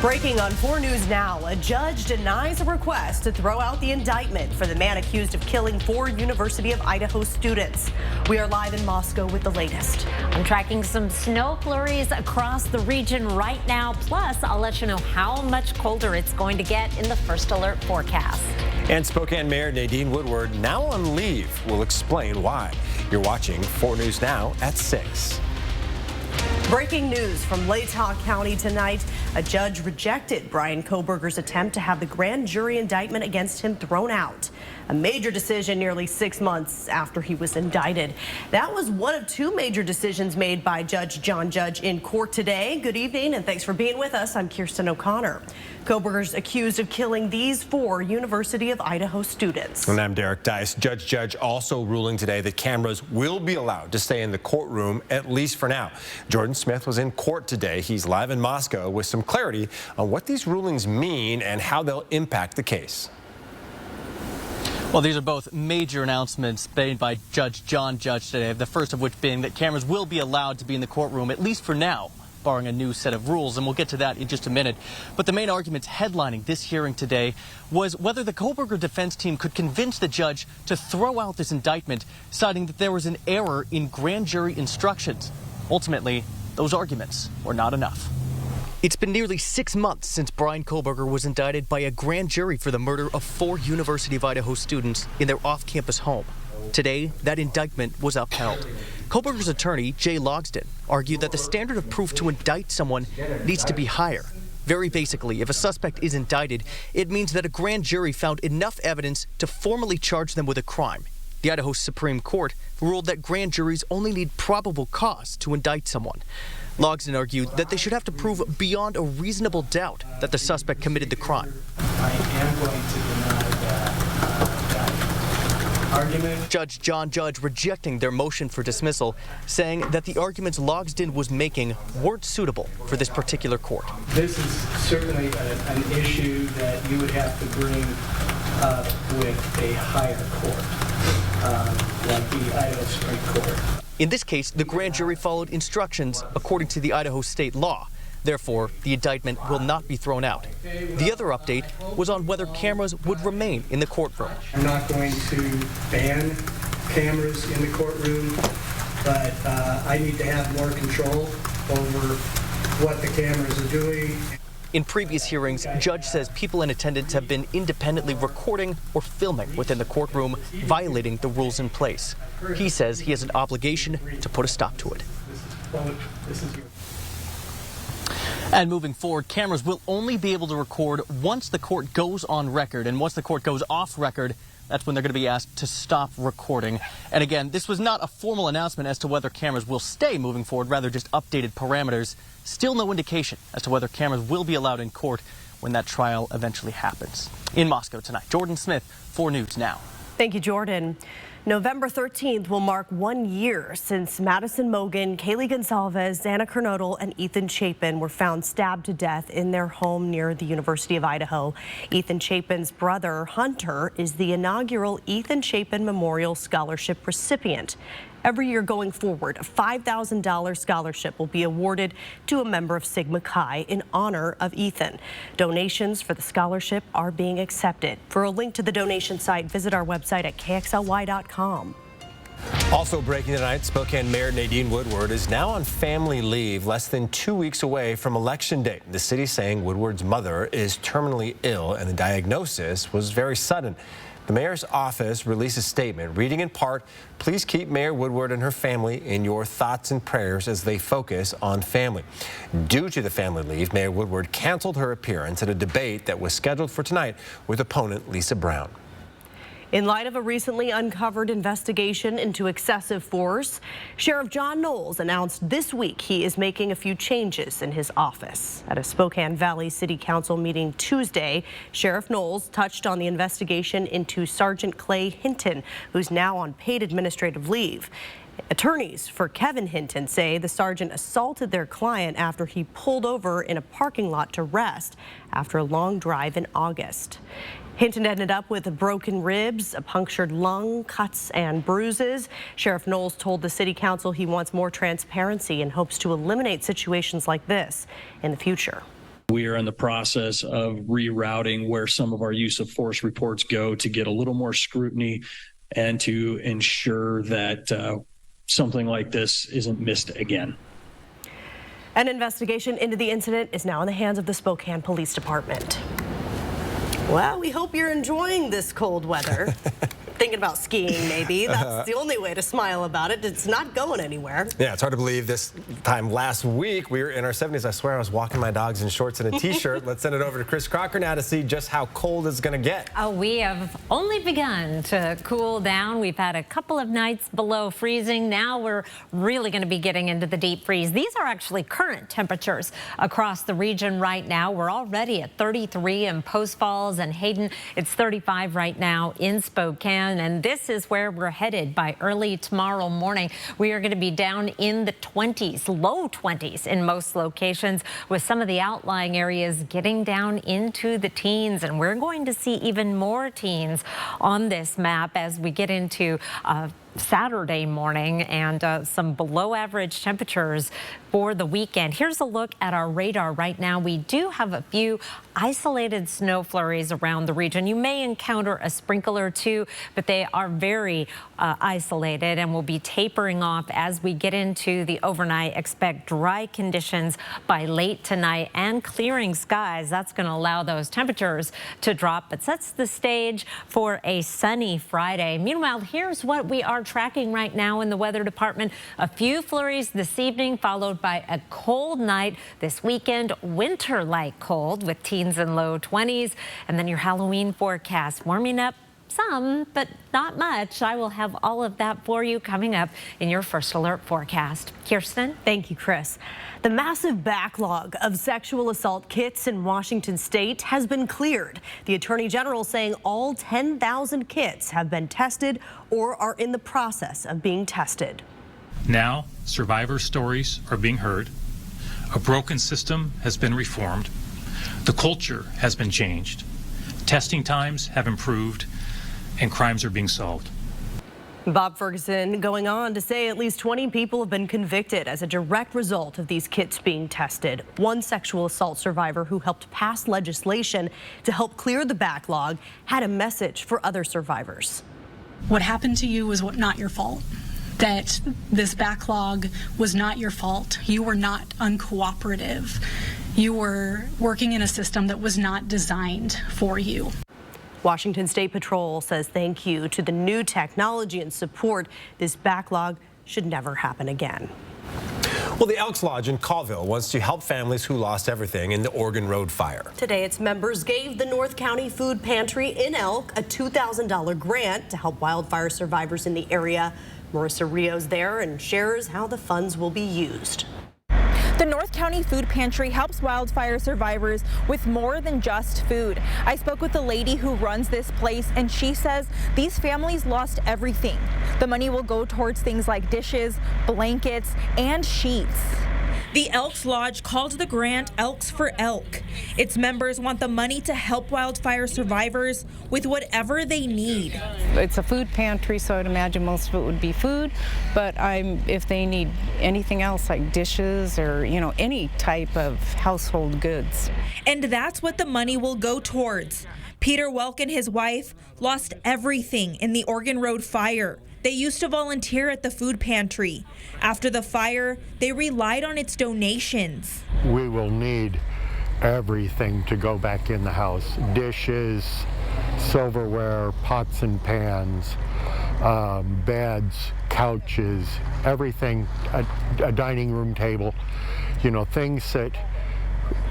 Breaking on 4 News Now, a judge denies a request to throw out the indictment for the man accused of killing 4 University of Idaho students. We are live in Moscow with the latest. I'm tracking some snow flurries across the region right now. Plus, I'll let you know how much colder it's going to get in the first alert forecast. And Spokane Mayor Nadine Woodward, now on leave, will explain why. You're watching 4 News Now at 6. Breaking news from Latah County tonight. A judge rejected Bryan Kohberger's attempt to have the grand jury indictment against him thrown out. A major decision nearly 6 months after he was indicted. That was one of 2 major decisions made by Judge John Judge in court today. Good evening and thanks for being with us. I'm Kirsten O'Connor. Kohberger's accused of killing these 4 University of Idaho students. And I'm Derek Dice. Judge Judge also ruling today that cameras will be allowed to stay in the courtroom, at least for now. Jordan Smith was in court today. He's live in Moscow with some clarity on what these rulings mean and how they'll impact the case. Well, these are both major announcements made by Judge John Judge today, the first of which being that cameras will be allowed to be in the courtroom, at least for now, barring a new set of rules, and we'll get to that in just a minute. But the main arguments headlining this hearing today was whether the Kohberger defense team could convince the judge to throw out this indictment, citing that there was an error in grand jury instructions. Ultimately, those arguments were not enough. It's been nearly 6 months since Bryan Kohberger was indicted by a grand jury for the murder of 4 University of Idaho students in their off-campus home. Today, that indictment was upheld. Kohberger's attorney, Jay Logsdon, argued that the standard of proof to indict someone needs to be higher. Very basically, if a suspect is indicted, it means that a grand jury found enough evidence to formally charge them with a crime. The Idaho Supreme Court ruled that grand juries only need probable cause to indict someone. Logsdon argued that they should have to prove beyond a reasonable doubt that the suspect committed the crime. I am going to deny that argument. Judge John Judge rejecting their motion for dismissal, saying that the arguments Logsdon was making weren't suitable for this particular court. This is certainly an issue that you would have to bring up with a higher court, like the Idaho Supreme Court. In this case, the grand jury followed instructions according to the Idaho state law. Therefore, the indictment will not be thrown out. The other update was on whether cameras would remain in the courtroom. I'm not going to ban cameras in the courtroom, but I need to have more control over what the cameras are doing. In previous hearings, Judge says people in attendance have been independently recording or filming within the courtroom, violating the rules in place. He says he has an obligation to put a stop to it. And moving forward, cameras will only be able to record once the court goes on record. And once the court goes off record, that's when they're going to be asked to stop recording. And again, this was not a formal announcement as to whether cameras will stay moving forward, rather just updated parameters. Still no indication as to whether cameras will be allowed in court when that trial eventually happens. In Moscow tonight, Jordan Smith, 4 News Now. Thank you, Jordan. November 13th will mark 1 year since Madison Mogen, Kaylee Gonsalves, Xana Kernodle, and Ethan Chapin were found stabbed to death in their home near the University of Idaho. Ethan Chapin's brother, Hunter, is the inaugural Ethan Chapin Memorial Scholarship recipient. Every year going forward, a $5,000 scholarship will be awarded to a member of Sigma Chi in honor of Ethan. Donations for the scholarship are being accepted. For a link to the donation site, visit our website at KXLY.com. Also breaking tonight, Spokane Mayor Nadine Woodward is now on family leave, less than 2 weeks away from Election Day. The city saying Woodward's mother is terminally ill and the diagnosis was very sudden. The mayor's office released a statement reading in part, "Please keep Mayor Woodward and her family in your thoughts and prayers as they focus on family." Due to the family leave, Mayor Woodward canceled her appearance at a debate that was scheduled for tonight with opponent Lisa Brown. In light of a recently uncovered investigation into excessive force, Sheriff John Knowles announced this week he is making a few changes in his office. At a Spokane Valley City Council meeting Tuesday, Sheriff Knowles touched on the investigation into Sergeant Clay Hinton, who's now on paid administrative leave. Attorneys for Kevin Hinton say the sergeant assaulted their client after he pulled over in a parking lot to rest after a long drive in August. Hinton ended up with broken ribs, a punctured lung, cuts and bruises. Sheriff Knowles told the city council he wants more transparency and hopes to eliminate situations like this in the future. We are in the process of rerouting where some of our use of force reports go to get a little more scrutiny and to ensure that something like this isn't missed again. An investigation into the incident is now in the hands of the Spokane Police Department. Well, we hope you're enjoying this cold weather. Thinking about skiing, maybe. That's the only way to smile about it. It's not going anywhere. Yeah, it's hard to believe this time last week we were in our 70s. I swear I was walking my dogs in shorts and a t-shirt. Let's send it over to Chris Crocker now to see just how cold it's going to get. Oh, we have only begun to cool down. We've had a couple of nights below freezing. Now we're really going to be getting into the deep freeze. These are actually current temperatures across the region right now. We're already at 33 in Post Falls and Hayden. It's 35 right now in Spokane. And this is where we're headed by early tomorrow morning. We are going to be down in the 20s, low 20s in most locations, with some of the outlying areas getting down into the teens. And we're going to see even more teens on this map as we get into Saturday morning and some below average temperatures for the weekend. Here's a look at our radar right now. We do have a few isolated snow flurries around the region. You may encounter a sprinkle or two, but they are very isolated and will be tapering off as we get into the overnight. Expect dry conditions by late tonight and clearing skies. That's going to allow those temperatures to drop, but sets the stage for a sunny Friday. Meanwhile, here's what we are tracking right now in the weather department. A few flurries this evening, followed by a cold night this weekend, winter-like cold with teens and low 20s. And then your Halloween forecast warming up some, but not much. I will have all of that for you coming up in your First Alert forecast. Kirsten? Thank you, Chris. The massive backlog of sexual assault kits in Washington state has been cleared. The Attorney General saying all 10,000 kits have been tested or are in the process of being tested. Now, survivor stories are being heard. A broken system has been reformed. The culture has been changed. Testing times have improved, and crimes are being solved. Bob Ferguson going on to say at least 20 people have been convicted as a direct result of these kits being tested. One sexual assault survivor who helped pass legislation to help clear the backlog had a message for other survivors. What happened to you was not your fault. That this backlog was not your fault. You were not uncooperative. You were working in a system that was not designed for you. Washington State Patrol says thank you to the new technology and support. This backlog should never happen again. Well, the Elks Lodge in Colville wants to help families who lost everything in the Oregon Road fire. Today, its members gave the North County Food Pantry in Elk a $2,000 grant to help wildfire survivors in the area. Marissa Rios there and shares how the funds will be used. The North County Food Pantry helps wildfire survivors with more than just food. I spoke with the lady who runs this place, and she says these families lost everything. The money will go towards things like dishes, blankets, and sheets. The Elks Lodge called the grant Elks for Elk. Its members want the money to help wildfire survivors with whatever they need. It's a food pantry, so I'd imagine most of it would be food, but if they need anything else like dishes or, any type of household goods. And that's what the money will go towards. Peter Welk and his wife lost everything in the Oregon Road fire. They used to volunteer at the food pantry. After the fire, they relied on its donations. We will need everything to go back in the house. Dishes, silverware, pots and pans, beds, couches, everything, a dining room table, things that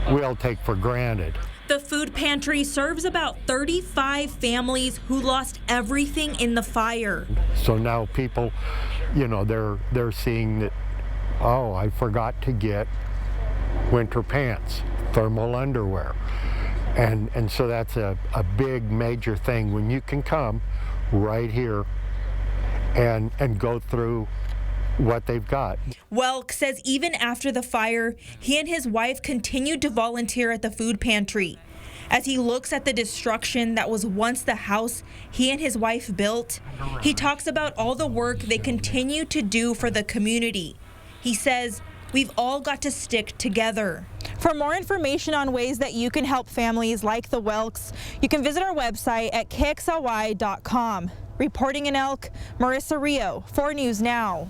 we'll take for granted. The food pantry serves about 35 families who lost everything in the fire. So now people, they're seeing that, oh, I forgot to get winter pants, thermal underwear. And so that's a big major thing when you can come right here and go through what they've got. Welk says even after the fire, he and his wife continued to volunteer at the food pantry. As he looks at the destruction that was once the house he and his wife built, he talks about all the work they continue to do for the community. He says We've all got to stick together. For more information on ways that you can help families like the Welks, you can visit our website at kxly.com. Reporting in Elk, Marissa Rio, 4 News Now.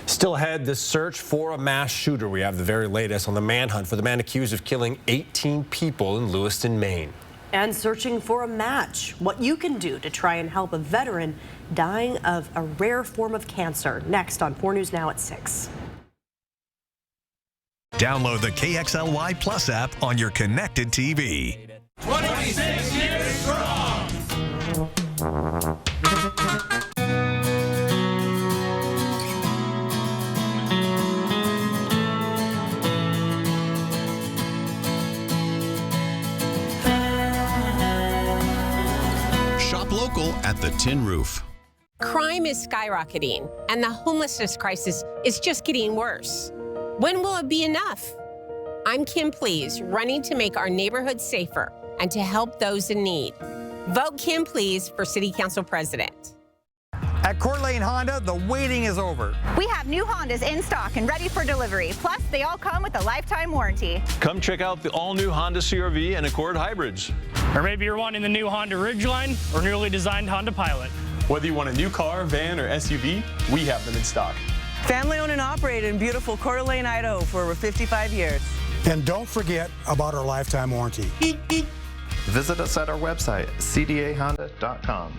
Still ahead, the search for a mass shooter. We have the very latest on the manhunt for the man accused of killing 18 people in Lewiston, Maine. And searching for a match. What you can do to try and help a veteran dying of a rare form of cancer. Next on 4 News Now at 6. Download the KXLY Plus app on your connected TV. 26 years strong. Shop local at the Tin Roof. Crime is skyrocketing, and the homelessness crisis is just getting worse. When will it be enough? I'm Kim Please, running to make our neighborhoods safer and to help those in need. Vote Kim Please for City Council President. At Coeur d'Alene Honda, the waiting is over. We have new Hondas in stock and ready for delivery. Plus, they all come with a lifetime warranty. Come check out the all-new Honda CR-V and Accord hybrids. Or maybe you're wanting the new Honda Ridgeline or newly designed Honda Pilot. Whether you want a new car, van, or SUV, we have them in stock. Family owned and operated in beautiful Coeur d'Alene, Idaho for over 55 years. And don't forget about our lifetime warranty. Visit us at our website, cdahonda.com.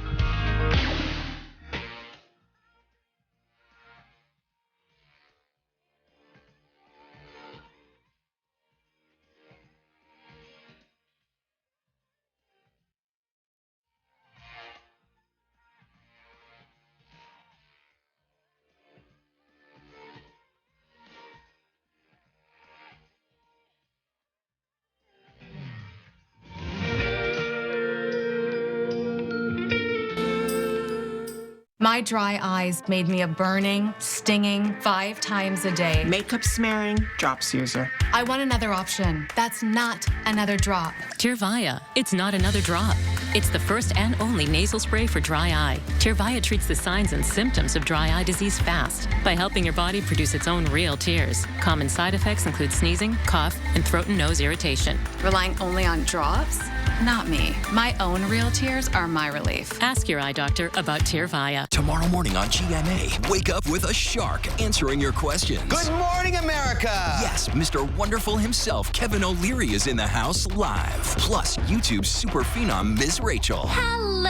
My dry eyes made me a burning, stinging 5 times a day. Makeup smearing, drops user. I want another option. That's not another drop. Tyrvaya. It's not another drop. It's the first and only nasal spray for dry eye. Tyrvaya treats the signs and symptoms of dry eye disease fast by helping your body produce its own real tears. Common side effects include sneezing, cough, and throat and nose irritation. Relying only on drops? Not me. My own real tears are my relief. Ask your eye doctor about Tyrvaya. Tomorrow morning on GMA, wake up with a shark answering your questions. Good morning, America! Yes, Mr. Wonderful himself, Kevin O'Leary, is in the house live. Plus, YouTube's super phenom, Ms. Rachel. Hello!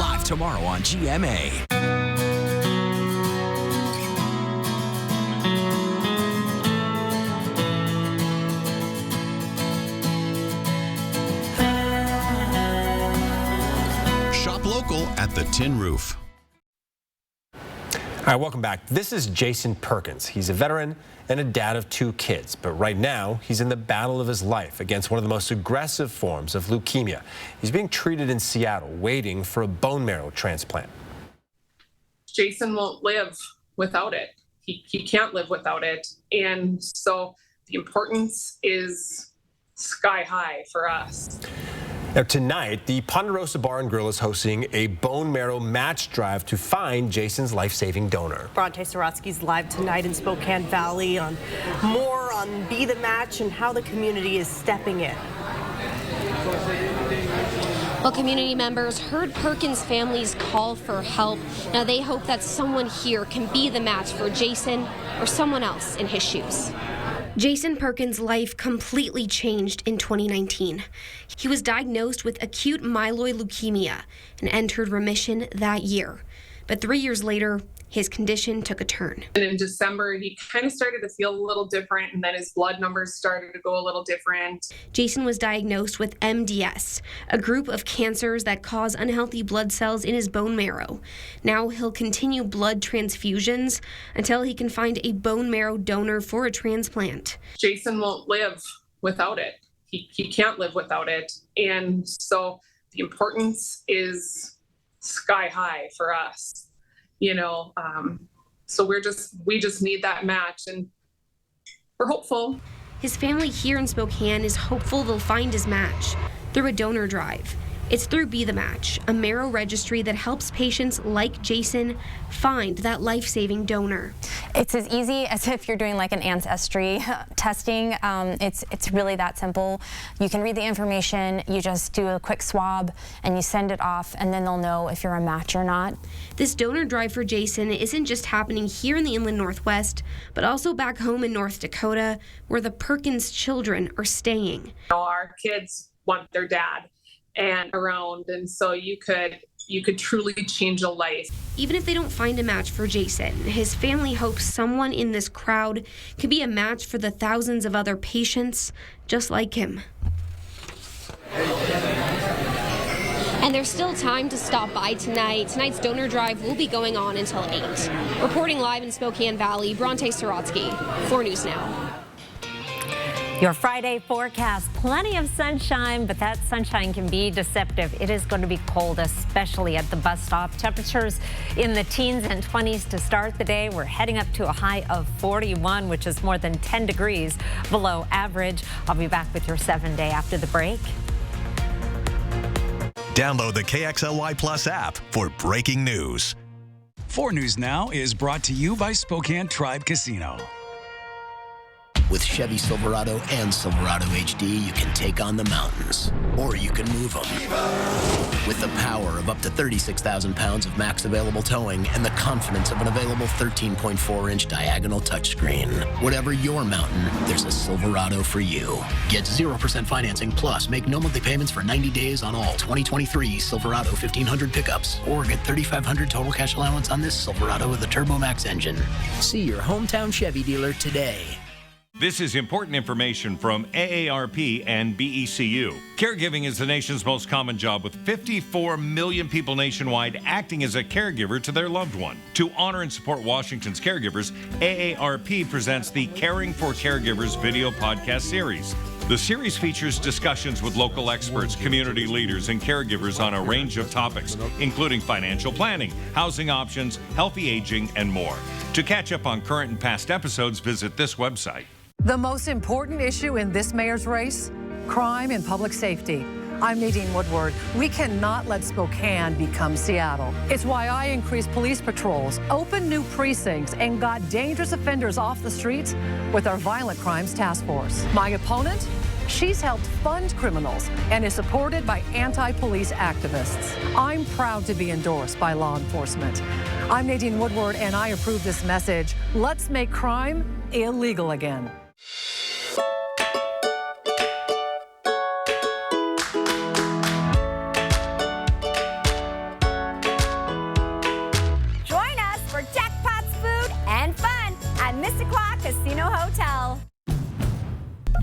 Live tomorrow on GMA. Local at the Tin Roof. All right, welcome back. This is Jason Perkins. He's a veteran and a dad of 2 kids, but right now he's in the battle of his life against one of the most aggressive forms of leukemia. He's being treated in Seattle, waiting for a bone marrow transplant. Jason won't live without it. He can't live without it. And so the importance is sky high for us. Now, tonight, the Ponderosa Bar and Grill is hosting a bone marrow match drive to find Jason's life-saving donor. Bronte Sorotsky's live tonight in Spokane Valley on more on Be the Match and how the community is stepping in. Well, community members heard Perkins' family's call for help. Now they hope that someone here can be the match for Jason or someone else in his shoes. Jason Perkins' life completely changed in 2019. He was diagnosed with acute myeloid leukemia and entered remission that year. But 3 years later, his condition took a turn. And in December, he kind of started to feel a little different, and then his blood numbers started to go a little different. Jason was diagnosed with MDS, a group of cancers that cause unhealthy blood cells in his bone marrow. Now he'll continue blood transfusions until he can find a bone marrow donor for a transplant. Jason won't live without it. He can't live without it. And so the importance is sky high for us. So we just need that match, and we're hopeful. His family here in Spokane is hopeful they'll find his match through a donor drive. It's through Be The Match, a marrow registry that helps patients like Jason find that life-saving donor. It's as easy as if you're doing like an ancestry testing. It's really that simple. You can read the information, you just do a quick swab, and you send it off, and then they'll know if you're a match or not. This donor drive for Jason isn't just happening here in the Inland Northwest, but also back home in North Dakota, where the Perkins children are staying. Our kids want their dad and around, and so you could truly change a life. Even if they don't find a match for Jason, his family hopes someone in this crowd can be a match for the thousands of other patients just like him. And there's still time to stop by tonight. Tonight's donor drive will be going on until 8. Reporting live in Spokane Valley, Bronte Sorotsky, 4 News Now. Your Friday forecast, plenty of sunshine, but that sunshine can be deceptive. It is going to be cold, especially at the bus stop. Temperatures in the teens and 20s to start the day. We're heading up to a high of 41, which is more than 10 degrees below average. I'll be back with your 7-day after the break. Download the KXLY Plus app for breaking news. 4 News Now is brought to you by Spokane Tribe Casino. With Chevy Silverado and Silverado HD, you can take on the mountains, or you can move them. With the power of up to 36,000 pounds of max available towing and the confidence of an available 13.4-inch diagonal touchscreen. Whatever your mountain, there's a Silverado for you. Get 0% financing, plus make no monthly payments for 90 days on all 2023 Silverado 1500 pickups, or get $3,500 total cash allowance on this Silverado with a TurboMax engine. See your hometown Chevy dealer today. This is important information from AARP and BECU. Caregiving is the nation's most common job, with 54 million people nationwide acting as a caregiver to their loved one. To honor and support Washington's caregivers, AARP presents the Caring for Caregivers video podcast series. The series features discussions with local experts, community leaders, and caregivers on a range of topics, including financial planning, housing options, healthy aging, and more. To catch up on current and past episodes, visit this website. The most important issue in this mayor's race? Crime and public safety. I'm Nadine Woodward. We cannot let Spokane become Seattle. It's why I increased police patrols, opened new precincts, and got dangerous offenders off the streets with our Violent Crimes Task Force. My opponent? She's helped fund criminals and is supported by anti-police activists. I'm proud to be endorsed by law enforcement. I'm Nadine Woodward, and I approve this message. Let's make crime illegal again. Join us for jackpots, food, and fun at Mystic Rock Casino Hotel.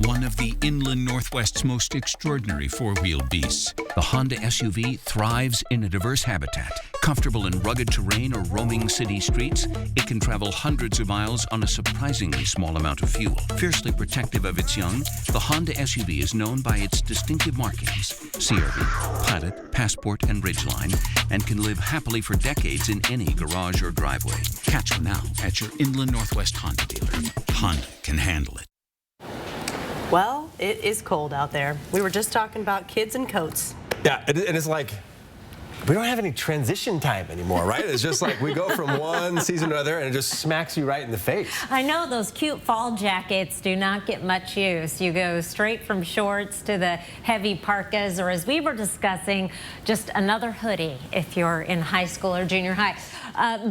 One of the Inland Northwest's most extraordinary four-wheeled beasts, the Honda SUV thrives in a diverse habitat. Comfortable in rugged terrain or roaming city streets, it can travel hundreds of miles on a surprisingly small amount of fuel. Fiercely protective of its young, the Honda SUV is known by its distinctive markings, CRV, Pilot, Passport, and Ridgeline, and can live happily for decades in any garage or driveway. Catch them now at your Inland Northwest Honda dealer. Honda can handle it. Well, it is cold out there. We were just talking about kids and coats. Yeah, and it's like, we don't have any transition time anymore, right? It's just like we go from one season to another, and it just smacks you right in the face. I know those cute fall jackets do not get much use. You go straight from shorts to the heavy parkas, or as we were discussing, just another hoodie if you're in high school or junior high.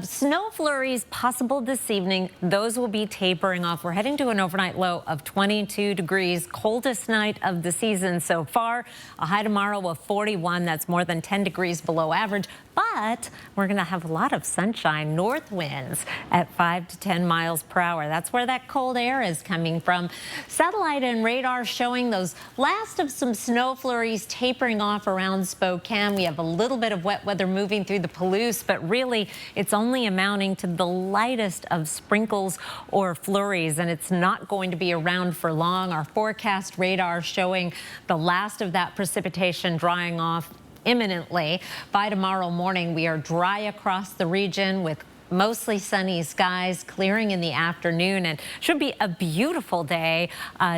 Snow flurries possible this evening. Those will be tapering off. We're heading to an overnight low of 22 degrees, coldest night of the season so far. A high tomorrow of 41. That's more than 10 degrees below average. But we're going to have a lot of sunshine, north winds at 5 to 10 miles per hour. That's where that cold air is coming from. Satellite and radar showing those last of some snow flurries tapering off around Spokane. We have a little bit of wet weather moving through the Palouse, but really it's only amounting to the lightest of sprinkles or flurries, and it's not going to be around for long. Our forecast radar showing the last of that precipitation drying off imminently. By tomorrow morning, we are dry across the region with mostly sunny skies, clearing in the afternoon, and should be a beautiful day.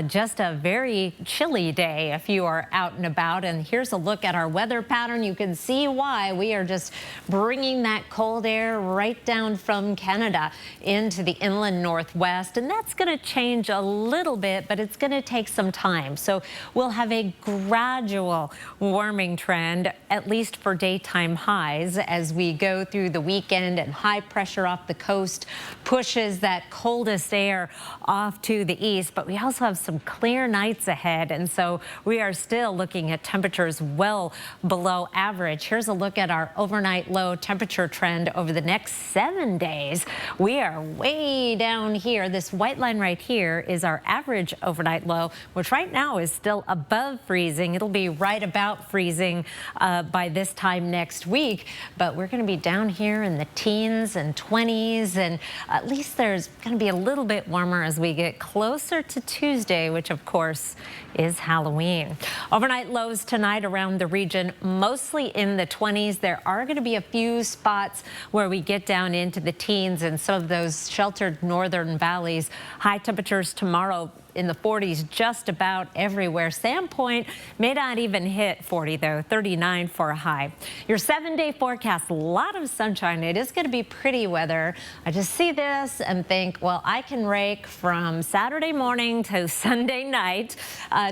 Just a very chilly day if you are out and about. And here's a look at our weather pattern. You can see why we are just bringing that cold air right down from Canada into the inland northwest, and that's going to change a little bit, but it's going to take some time. So we'll have a gradual warming trend, at least for daytime highs, as we go through the weekend, and high pressure off the coast pushes that coldest air off to the east. But we also have some clear nights ahead, and so we are still looking at temperatures well below average. Here's a look at our overnight low temperature trend over the next 7 days. We are way down here. This white line right here is our average overnight low, which right now is still above freezing. It'll be right about freezing by this time next week, but we're going to be down here in the teens and 20s, and at least there's going to be a little bit warmer as we get closer to Tuesday, which of course is Halloween. Overnight lows tonight around the region, mostly in the 20s. There are going to be a few spots where we get down into the teens in some of those sheltered northern valleys. High temperatures tomorrow in the 40s just about everywhere. Sandpoint may not even hit 40 though, 39 for a high. Your 7-day forecast, a lot of sunshine. It is going to be pretty weather. I just see this and think, well, I can rake from Saturday morning to Sunday night.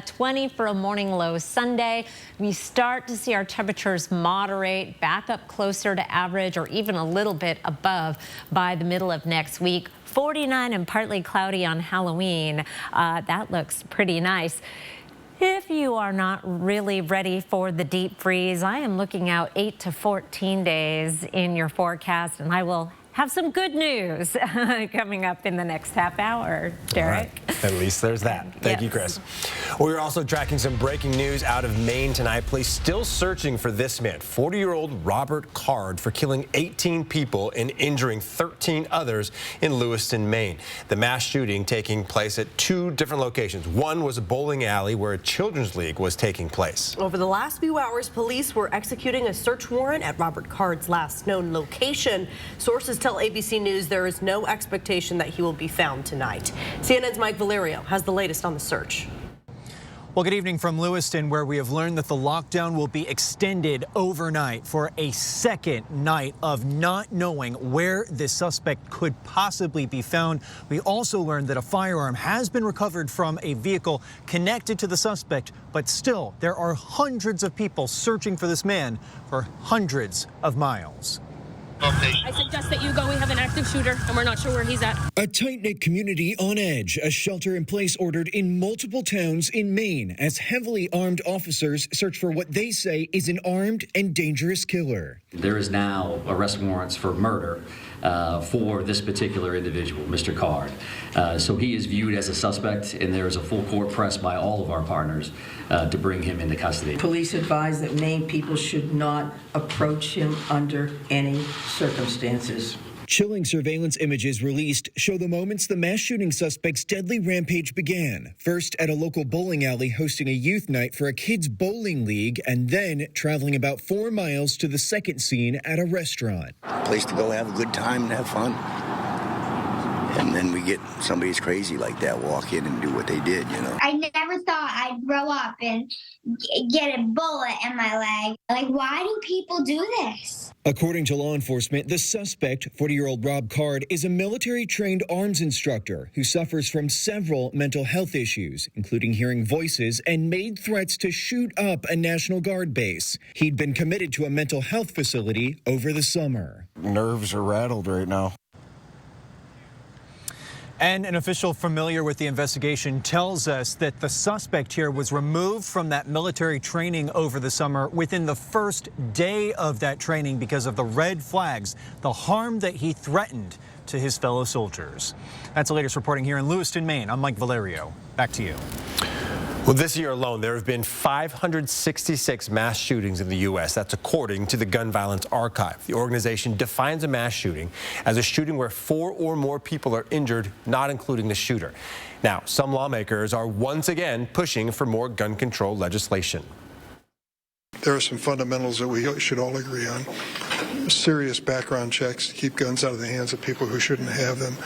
20 for a morning low Sunday. We start to see our temperatures moderate back up closer to average or even a little bit above by the middle of next week. 49 and partly cloudy on Halloween. That looks pretty nice. If you are not really ready for the deep freeze, I am looking out 8 to 14 days in your forecast, and I will have some good news coming up in the next half hour. Derek? Right. At least there's that. Thank you, Chris. We're also tracking some breaking news out of Maine tonight. Police still searching for this man, 40-year-old Robert Card, for killing 18 people and injuring 13 others in Lewiston, Maine. The mass shooting taking place at 2 different locations. One was a bowling alley where a children's league was taking place. Over the last few hours, police were executing a search warrant at Robert Card's last known location. Sources tell ABC News there is no expectation that he will be found tonight. CNN's Mike Valerio has the latest on the search. Well, good evening from Lewiston, where we have learned that the lockdown will be extended overnight for a second night of not knowing where this suspect could possibly be found. We also learned that a firearm has been recovered from a vehicle connected to the suspect, but still there are hundreds of people searching for this man for hundreds of miles. I suggest that you go. We have an active shooter, and we're not sure where he's at. A tight-knit community on edge. A shelter-in-place ordered in multiple towns in Maine as heavily armed officers search for what they say is an armed and dangerous killer. There is now arrest warrants for murder for this particular individual, Mr. Card. So he is viewed as a suspect, and there is a full court press by all of our partners to bring him into custody. Police advise that Maine people should not approach him under any circumstances. Chilling surveillance images released show the moments the mass shooting suspect's deadly rampage began. First at a local bowling alley hosting a youth night for a kids' bowling league, and then traveling about 4 miles to the second scene at a restaurant. Place to go have a good time and have fun. And then we get somebody who's crazy like that walk in and do what they did, you know. I never thought I'd grow up and get a bullet in my leg. Like, why do people do this? According to law enforcement, the suspect, 40-year-old Rob Card, is a military-trained arms instructor who suffers from several mental health issues, including hearing voices, and made threats to shoot up a National Guard base. He'd been committed to a mental health facility over the summer. Nerves are rattled right now. And an official familiar with the investigation tells us that the suspect here was removed from that military training over the summer within the first day of that training because of the red flags, the harm that he threatened to his fellow soldiers. That's the latest reporting here in Lewiston, Maine. I'm Mike Valerio. Back to you. Well, this year alone, there have been 566 mass shootings in the U.S. That's according to the Gun Violence Archive. The organization defines a mass shooting as a shooting where 4 or more people are injured, not including the shooter. Now, some lawmakers are once again pushing for more gun control legislation. There are some fundamentals that we should all agree on. serious background checks to keep guns out of the hands of people who shouldn't have them.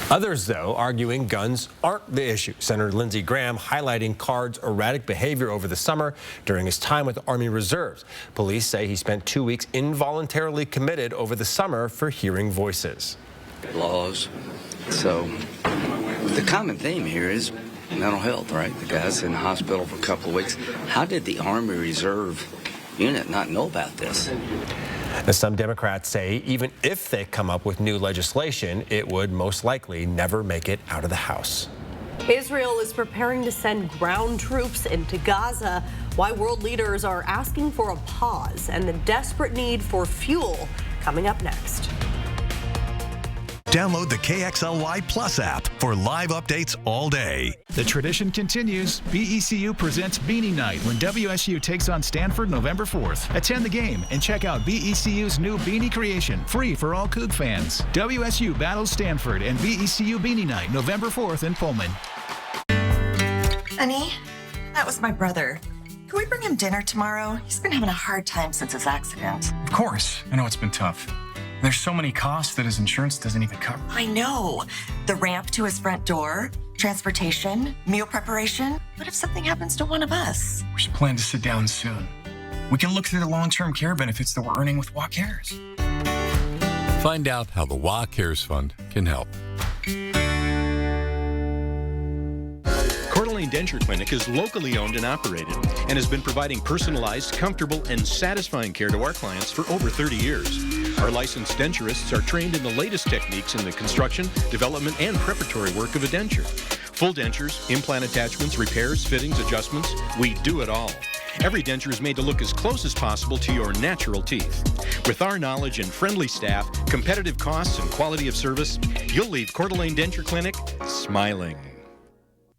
Others, though, arguing guns aren't the issue. Senator Lindsey Graham highlighting Card's erratic behavior over the summer during his time with the Army Reserves. Police say he spent 2 weeks involuntarily committed over the summer for hearing voices. Laws. So the common theme here is mental health, right? The guy's in the hospital for a couple of weeks. How did the Army Reserve unit not know about this? Now, some Democrats say even if they come up with new legislation, it would most likely never make it out of the House. Israel is preparing to send ground troops into Gaza. Why world leaders are asking for a pause and the desperate need for fuel, coming up next. Download the KXLY Plus app for live updates all day. The tradition continues. BECU presents Beanie Night when WSU takes on Stanford November 4th. Attend the game and check out BECU's new beanie creation, free for all Coug fans. WSU battles Stanford and BECU Beanie Night November 4th in Pullman. Honey, that was my brother. Can we bring him dinner tomorrow? He's been having a hard time since his accident. Of course. I know it's been tough. There's so many costs that his insurance doesn't even cover. I know. The ramp to his front door, transportation, meal preparation. What if something happens to one of us? We should plan to sit down soon. We can look through the long-term care benefits that we're earning with WA Cares. Find out how the WA Cares Fund can help. Coeur d'Alene Denture Clinic is locally owned and operated and has been providing personalized, comfortable, and satisfying care to our clients for over 30 years. Our licensed denturists are trained in the latest techniques in the construction, development, and preparatory work of a denture. Full dentures, implant attachments, repairs, fittings, adjustments, we do it all. Every denture is made to look as close as possible to your natural teeth. With our knowledge and friendly staff, competitive costs, and quality of service, you'll leave Coeur d'Alene Denture Clinic smiling.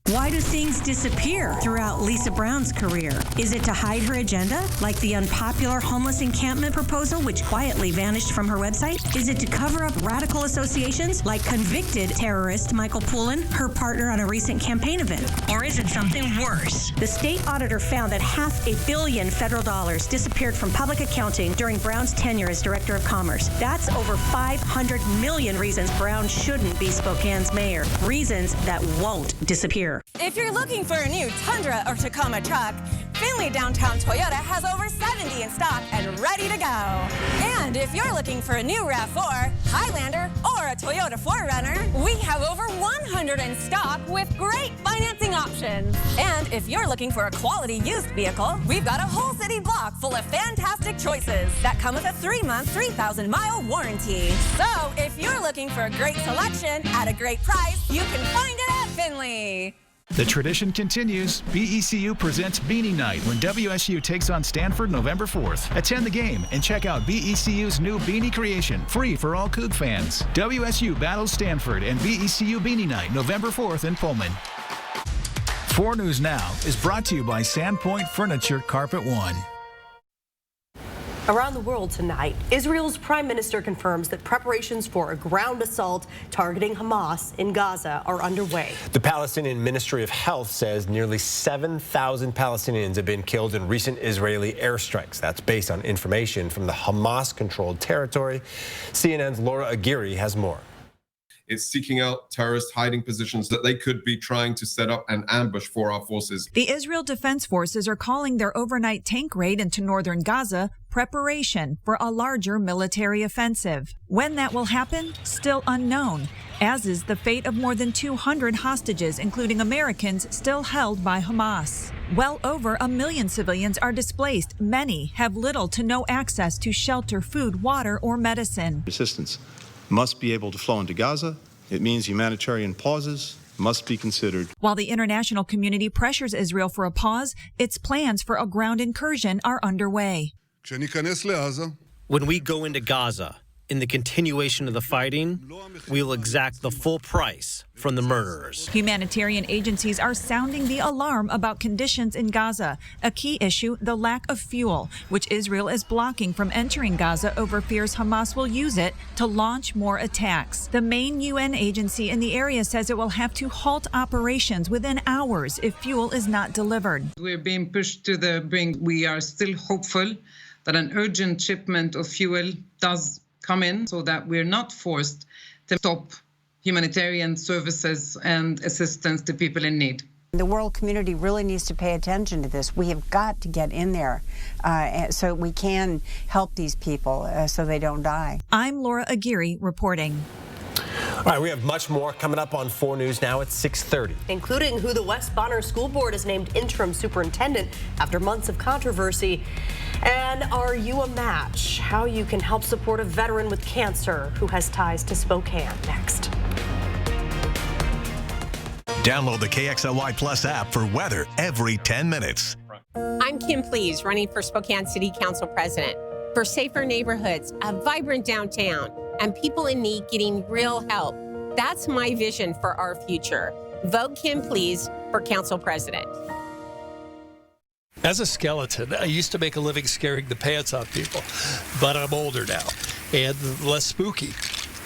Why do things disappear throughout Lisa Brown's career? Is it to hide her agenda, like the unpopular homeless encampment proposal, which quietly vanished from her website? Is it to cover up radical associations, like convicted terrorist Michael Poulin, her partner on a recent campaign event? Or is it something worse? The state auditor found that $500 million federal dollars disappeared from public accounting during Brown's tenure as Director of Commerce. That's over 500 million reasons Brown shouldn't be Spokane's mayor. Reasons that won't disappear. If you're looking for a new Tundra or Tacoma truck, Findlay Downtown Toyota has over 70 in stock and ready to go. And if you're looking for a new RAV4, Highlander, or a Toyota 4Runner, we have over 100 in stock with great financing options. And if you're looking for a quality used vehicle, we've got a whole city block full of fantastic choices that come with a 3-month, 3,000-mile warranty. So if you're looking for a great selection at a great price, you can find it at Findlay. The tradition continues. BECU presents Beanie Night when WSU takes on Stanford November 4th. Attend the game and check out BECU's new beanie creation, free for all Coug fans. WSU battles Stanford and BECU Beanie Night November 4th in Pullman. 4 News Now is brought to you by Sandpoint Furniture Carpet One. Around the world tonight, Israel's prime minister confirms that preparations for a ground assault targeting Hamas in Gaza are underway. The Palestinian Ministry of Health says nearly 7,000 Palestinians have been killed in recent Israeli airstrikes. That's based on information from the Hamas-controlled territory. CNN's Laura Aguirre has more. It's seeking out terrorist hiding positions that they could be trying to set up an ambush for our forces. The Israel Defense Forces are calling their overnight tank raid into northern Gaza preparation for a larger military offensive. When that will happen, still unknown, as is the fate of more than 200 hostages, including Americans, still held by Hamas. Well over 1 million civilians are displaced. Many have little to no access to shelter, food, water, or medicine. Assistance must be able to flow into Gaza. It means humanitarian pauses must be considered. While the international community pressures Israel for a pause, its plans for a ground incursion are underway. When we go into Gaza, in the continuation of the fighting, we will exact the full price from the murderers. Humanitarian agencies are sounding the alarm about conditions in Gaza. A key issue, the lack of fuel, which Israel is blocking from entering Gaza over fears Hamas will use it to launch more attacks. The main UN agency in the area says it will have to halt operations within hours if fuel is not delivered. We're being pushed to the brink. We are still hopeful that an urgent shipment of fuel does come in so that we're not forced to stop humanitarian services and assistance to people in need. The world community really needs to pay attention to this. We have got to get in there so we can help these people so they don't die. I'm Laura Aguirre reporting. All right, we have much more coming up on 4 News Now at 6:30. Including who the West Bonner School Board has named interim superintendent after months of controversy. And are you a match? How you can help support a veteran with cancer who has ties to Spokane. Next. Download the KXLY Plus app for weather every 10 minutes. I'm Kim Please, running for Spokane City Council President. For safer neighborhoods, a vibrant downtown, and people in need getting real help. That's my vision for our future. Vote Kim Please for Council President. As a skeleton, I used to make a living scaring the pants off people, but I'm older now and less spooky.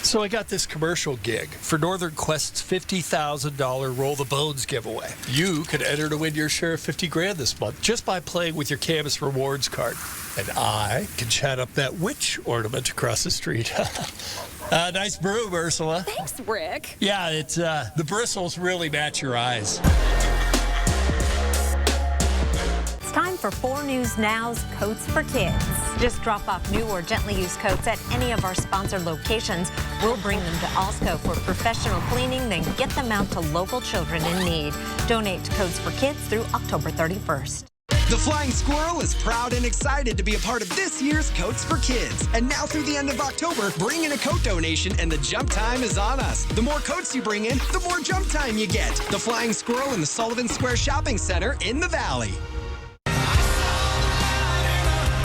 So I got this commercial gig for Northern Quest's $50,000 Roll the Bones giveaway. You could enter to win your share of $50,000 this month just by playing with your Camus Rewards card. And I can chat up that witch ornament across the street. Nice broom, Ursula. Thanks, Rick. Yeah, it's the bristles really match your eyes. Time for 4 News Now's Coats for Kids. Just drop off new or gently used coats at any of our sponsored locations. We'll bring them to Alsco for professional cleaning, then get them out to local children in need. Donate to Coats for Kids through October 31st. The Flying Squirrel is proud and excited to be a part of this year's Coats for Kids. And now through the end of October, bring in a coat donation and the jump time is on us. The more coats you bring in, the more jump time you get. The Flying Squirrel in the Sullivan Square Shopping Center in the Valley.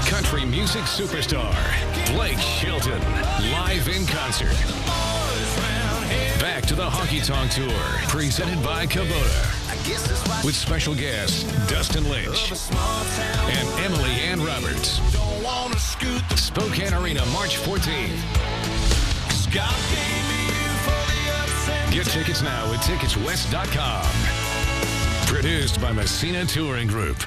Country music superstar Blake Shelton, live in concert. Back to the Honky Tonk Tour, presented by Kubota. With special guests Dustin Lynch and Emily Ann Roberts. Spokane Arena, March 14th. Get tickets now at ticketswest.com. Produced by Messina Touring Group.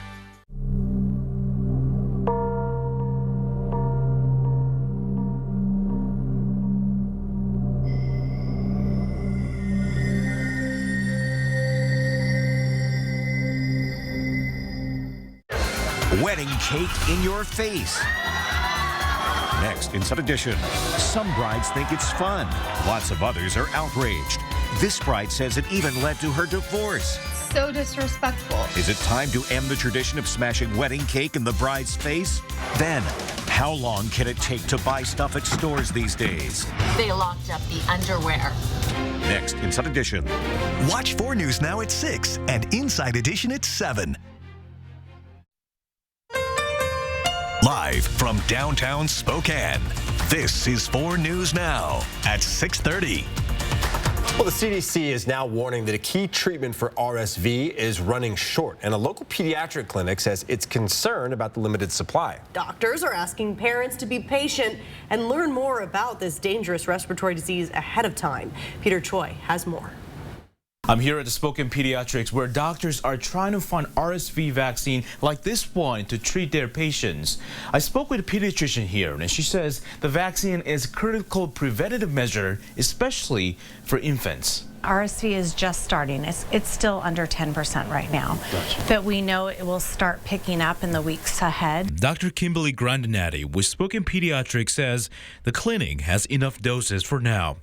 Wedding cake in your face. Next, Inside Edition. Some brides think it's fun. Lots of others are outraged. This bride says it even led to her divorce. So disrespectful. Is it time to end the tradition of smashing wedding cake in the bride's face? Then, how long can it take to buy stuff at stores these days? They locked up the underwear. Next, Inside Edition. Watch 4 News Now at 6 and Inside Edition at 7. Live from downtown Spokane, this is 4 News Now at 6:30. Well, the CDC is now warning that a key treatment for RSV is running short, and a local pediatric clinic says it's concerned about the limited supply. Doctors are asking parents to be patient and learn more about this dangerous respiratory disease ahead of time. Peter Choi has more. I'm here at the Spokane Pediatrics, where doctors are trying to find RSV vaccine like this one to treat their patients. I spoke with a pediatrician here, and she says the vaccine is a critical preventative measure, especially for infants. RSV is just starting. It's still under 10% right now. Gotcha. But we know it will start picking up in the weeks ahead. Dr. Kimberly Grandinati with Spokane Pediatrics says the clinic has enough doses for now,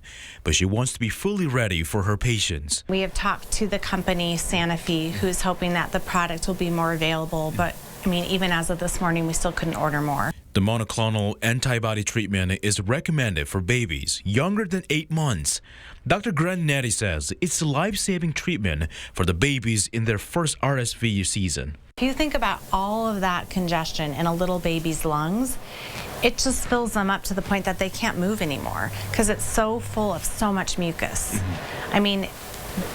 but she wants to be fully ready for her patients. We have talked to the company Sanofi, who's hoping that the product will be more available, but I mean, even as of this morning, we still couldn't order more. The monoclonal antibody treatment is recommended for babies younger than 8 months. Dr. Grandinati says it's a life-saving treatment for the babies in their first RSV season. If you think about all of that congestion in a little baby's lungs, it just fills them up to the point that they can't move anymore because it's so full of so much mucus. I mean,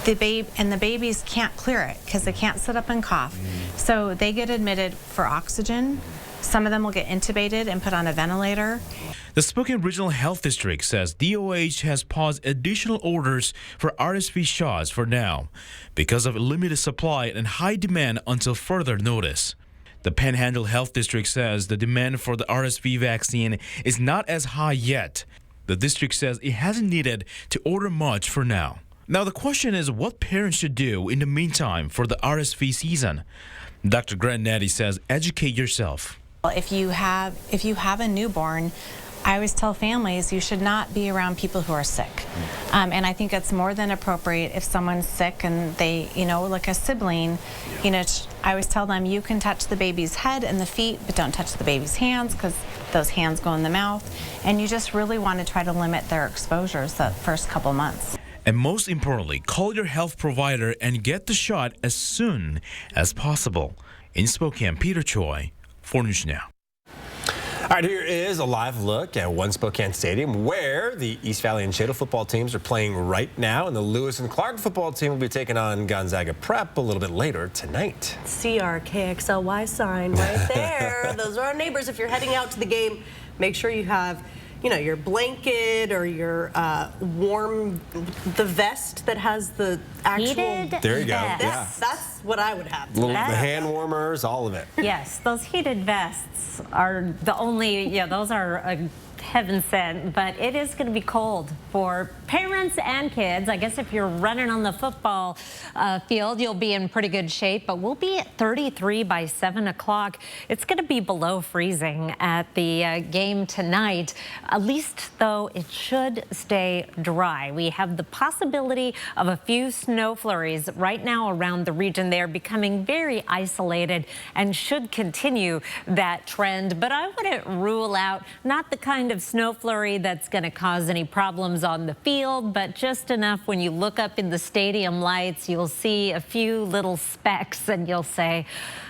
the babies can't clear it because they can't sit up and cough. So they get admitted for oxygen. Some of them will get intubated and put on a ventilator. The Spokane Regional Health District says DOH has paused additional orders for RSV shots for now because of limited supply and high demand until further notice. The Panhandle Health District says the demand for the RSV vaccine is not as high yet. The district says it hasn't needed to order much for now. Now the question is what parents should do in the meantime for the RSV season. Dr. Grannetti says educate yourself. If you have a newborn, I always tell families you should not be around people who are sick. And I think it's more than appropriate if someone's sick and they, like a sibling, I always tell them you can touch the baby's head and the feet, but don't touch the baby's hands because those hands go in the mouth. And you just really want to try to limit their exposures the first couple months. And most importantly, call your health provider and get the shot as soon as possible. In Spokane, Peter Choi, 4 News Now. All right, here is a live look at One Spokane Stadium where the East Valley and Shadle football teams are playing right now, and the Lewis and Clark football team will be taking on Gonzaga Prep a little bit later tonight. See our KXLY sign right there. Those are our neighbors. If you're heading out to the game, make sure you have your blanket or your the vest that has the actual... Heated there you go. vest. That's what I would have. The hand warmers, all of it. Yes, those heated vests are the only, those are heaven sent, but it is going to be cold for parents and kids. I guess if you're running on the football field, you'll be in pretty good shape, but we'll be at 33 by 7 o'clock. It's going to be below freezing at the game tonight. At least, though, it should stay dry. We have the possibility of a few snow flurries right now around the region. They're becoming very isolated and should continue that trend, but I wouldn't rule out not the kind of snow flurry that's going to cause any problems on the field, but just enough when you look up in the stadium lights, you'll see a few little specks and you'll say,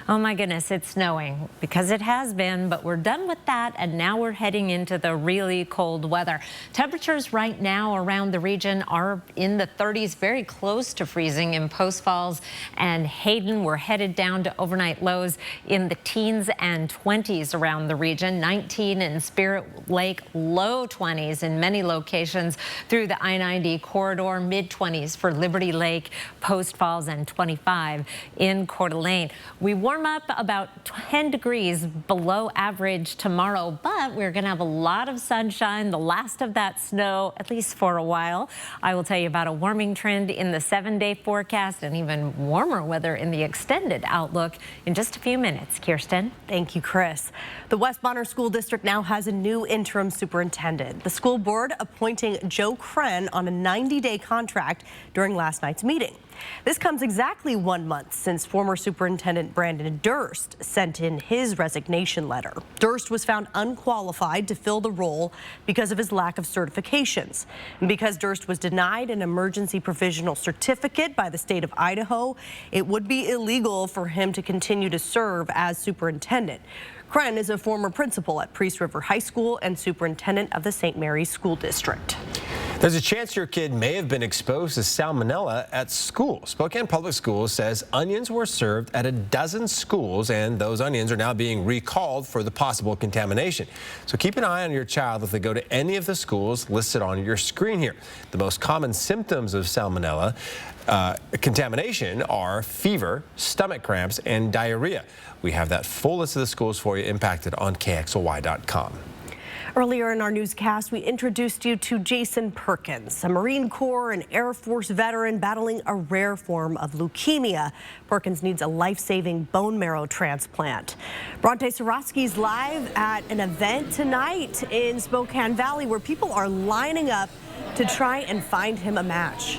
oh my goodness, it's snowing, because it has been, but we're done with that and now we're heading into the really cold weather. Temperatures right now around the region are in the 30s, very close to freezing in Post Falls and Hayden. We're headed down to overnight lows in the teens and 20s around the region. 19 in Spirit Lake, low 20s in many locations through the I-90 corridor, mid-20s for Liberty Lake, Post Falls, and 25 in Coeur d'Alene. We warm up about 10 degrees below average tomorrow, but we're going to have a lot of sunshine, the last of that snow, at least for a while. I will tell you about a warming trend in the 7-day forecast and even warmer weather in the extended outlook in just a few minutes. Kirsten. Thank you, Chris. The West Bonner School District now has a new interim superintendent. The school board appointing Joe Kren on a 90-day contract during last night's meeting. This comes exactly 1 month since former Superintendent Brandon Durst sent in his resignation letter. Durst was found unqualified to fill the role because of his lack of certifications. And because Durst was denied an emergency provisional certificate by the state of Idaho, it would be illegal for him to continue to serve as superintendent. Kren is a former principal at Priest River High School and superintendent of the St. Mary's School District. There's a chance your kid may have been exposed to salmonella at school. Spokane Public Schools says onions were served at a dozen schools, and those onions are now being recalled for the possible contamination. So keep an eye on your child if they go to any of the schools listed on your screen here. The most common symptoms of salmonella contamination are fever, stomach cramps, and diarrhea. We have that full list of the schools for you impacted on KXLY.com. Earlier in our newscast, we introduced you to Jason Perkins, a Marine Corps and Air Force veteran battling a rare form of leukemia. Perkins needs a life-saving bone marrow transplant. Bronte Sorotsky's live at an event tonight in Spokane Valley where people are lining up to try and find him a match.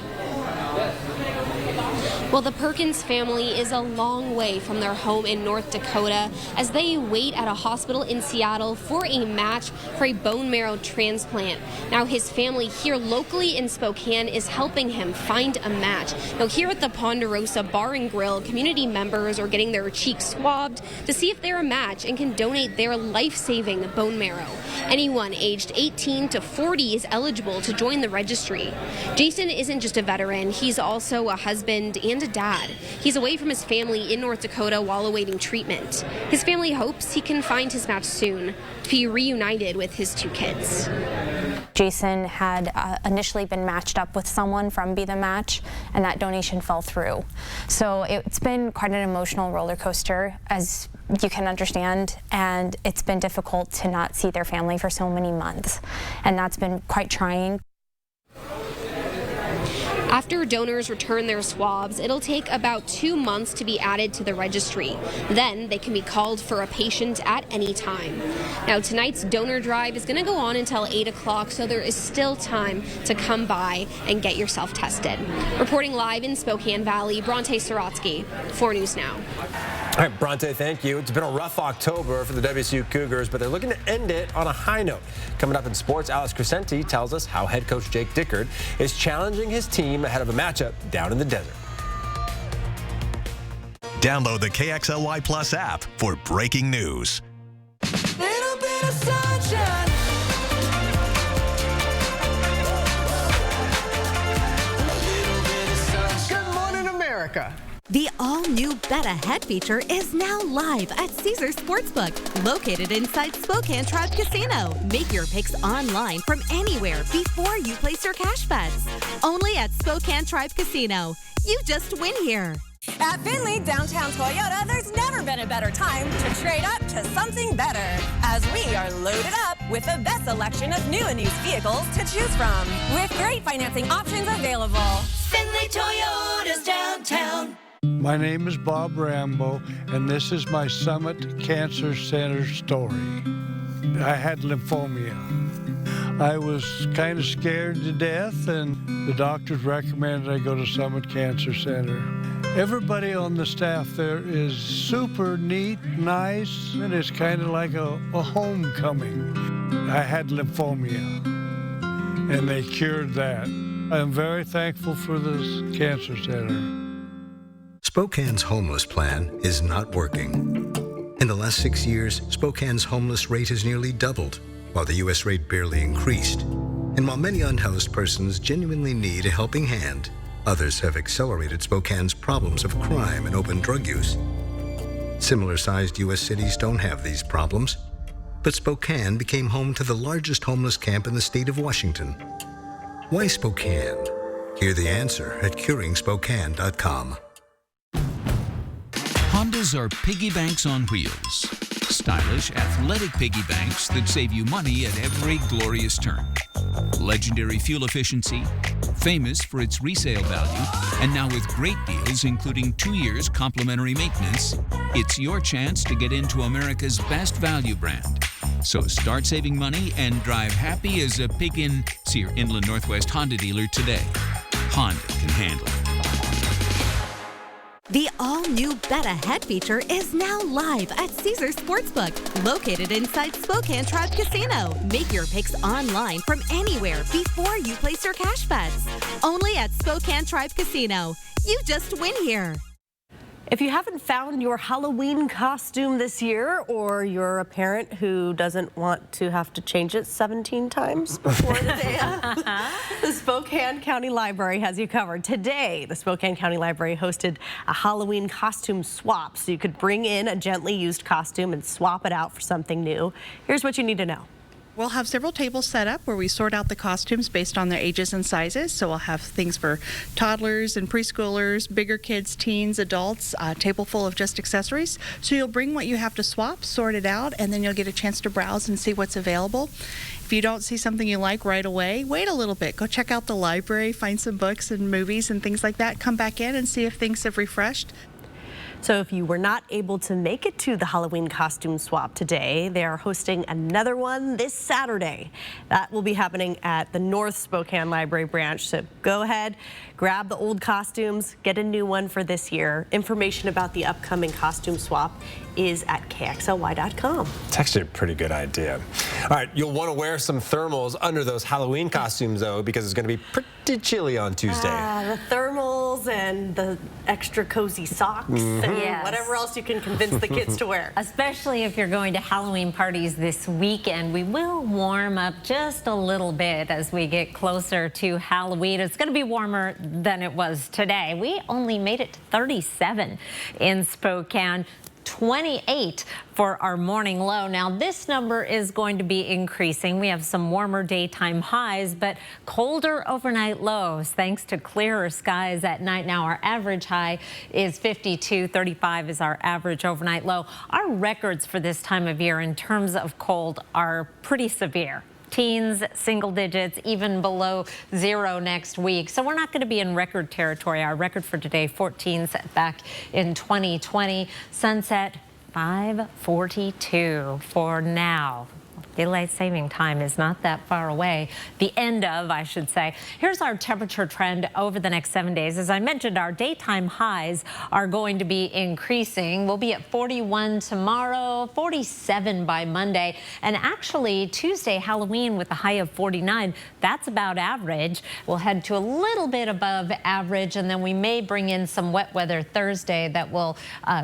Well, the Perkins family is a long way from their home in North Dakota as they wait at a hospital in Seattle for a match for a bone marrow transplant. Now, his family here locally in Spokane is helping him find a match. Now, here at the Ponderosa Bar and Grill, community members are getting their cheeks swabbed to see if they're a match and can donate their life-saving bone marrow. Anyone aged 18 to 40 is eligible to join the registry. Jason isn't just a veteran, he's also a husband and a dad. He's away from his family in North Dakota while awaiting treatment. His family hopes he can find his match soon to be reunited with his 2 kids. Jason had initially been matched up with someone from Be The Match, and that donation fell through. So it's been quite an emotional roller coaster, as you can understand, and it's been difficult to not see their family for so many months, and that's been quite trying. After donors return their swabs, it'll take about 2 months to be added to the registry. Then they can be called for a patient at any time. Now, tonight's donor drive is going to go on until 8 o'clock, so there is still time to come by and get yourself tested. Reporting live in Spokane Valley, Bronte Sorotsky, 4 News Now. All right, Bronte, thank you. It's been a rough October for the WSU Cougars, but they're looking to end it on a high note. Coming up in sports, Alex Crescenti tells us how head coach Jake Dickert is challenging his team ahead of a matchup down in the desert. Download the KXLY Plus app for breaking news. Little bit of sunshine. Good morning, America. The all-new Bet Ahead feature is now live at Caesars Sportsbook, located inside Spokane Tribe Casino. Make your picks online from anywhere before you place your cash bets. Only at Spokane Tribe Casino. You just win here. At Finley Downtown Toyota, there's never been a better time to trade up to something better, as we are loaded up with the best selection of new and used vehicles to choose from, with great financing options available. Finley Toyota's downtown. My name is Bob Rambo, and this is my Summit Cancer Center story. I had lymphoma. I was kind of scared to death, and the doctors recommended I go to Summit Cancer Center. Everybody on the staff there is super neat, nice, and it's kind of like a homecoming. I had lymphoma, and they cured that. I'm very thankful for this cancer center. Spokane's homeless plan is not working. In the last 6 years, Spokane's homeless rate has nearly doubled, while the U.S. rate barely increased. And while many unhoused persons genuinely need a helping hand, others have accelerated Spokane's problems of crime and open drug use. Similar-sized U.S. cities don't have these problems, but Spokane became home to the largest homeless camp in the state of Washington. Why Spokane? Hear the answer at curingspokane.com. Hondas are piggy banks on wheels. Stylish, athletic piggy banks that save you money at every glorious turn. Legendary fuel efficiency, famous for its resale value, and now with great deals including 2 years complimentary maintenance, it's your chance to get into America's best value brand. So start saving money and drive happy as a pig in. See your Inland Northwest Honda dealer today. Honda can handle it. The all-new Bet Ahead feature is now live at Caesars Sportsbook, located inside Spokane Tribe Casino. Make your picks online from anywhere before you place your cash bets. Only at Spokane Tribe Casino. You just win here. If you haven't found your Halloween costume this year, or you're a parent who doesn't want to have to change it 17 times before the day of, the Spokane County Library has you covered. Today, the Spokane County Library hosted a Halloween costume swap, so you could bring in a gently used costume and swap it out for something new. Here's what you need to know. We'll have several tables set up where we sort out the costumes based on their ages and sizes. So we'll have things for toddlers and preschoolers, bigger kids, teens, adults, a table full of just accessories. So you'll bring what you have to swap, sort it out, and then you'll get a chance to browse and see what's available. If you don't see something you like right away, wait a little bit. Go check out the library, find some books and movies and things like that. Come back in and see if things have refreshed. So if you were not able to make it to the Halloween costume swap today, they are hosting another one this Saturday. That will be happening at the North Spokane Library branch. So go ahead, grab the old costumes, get a new one for this year. Information about the upcoming costume swap is at KXLY.com. It's actually a pretty good idea. All right, you'll want to wear some thermals under those Halloween costumes, though, because it's going to be pretty chilly on Tuesday. The thermals and the extra cozy socks and whatever else you can convince the kids to wear. Especially if you're going to Halloween parties this weekend. We will warm up just a little bit as we get closer to Halloween. It's going to be warmer than it was today. We only made it to 37 in Spokane. 28 for our morning low. Now, this number is going to be increasing. We have some warmer daytime highs, but colder overnight lows thanks to clearer skies at night. Now, our average high is 52, 35 is our average overnight low. Our records for this time of year in terms of cold are pretty severe. Teens, single digits, even below 0 next week. So we're not going to be in record territory. Our record for today, 14 set back in 2020. Sunset 5:42 for now. Daylight saving time is not that far away. The end of, I should say. Here's our temperature trend over the next 7 days. As I mentioned, our daytime highs are going to be increasing. We'll be at 41 tomorrow, 47 by Monday, and actually Tuesday, Halloween, with a high of 49. That's about average. We'll head to a little bit above average, and then we may bring in some wet weather Thursday that will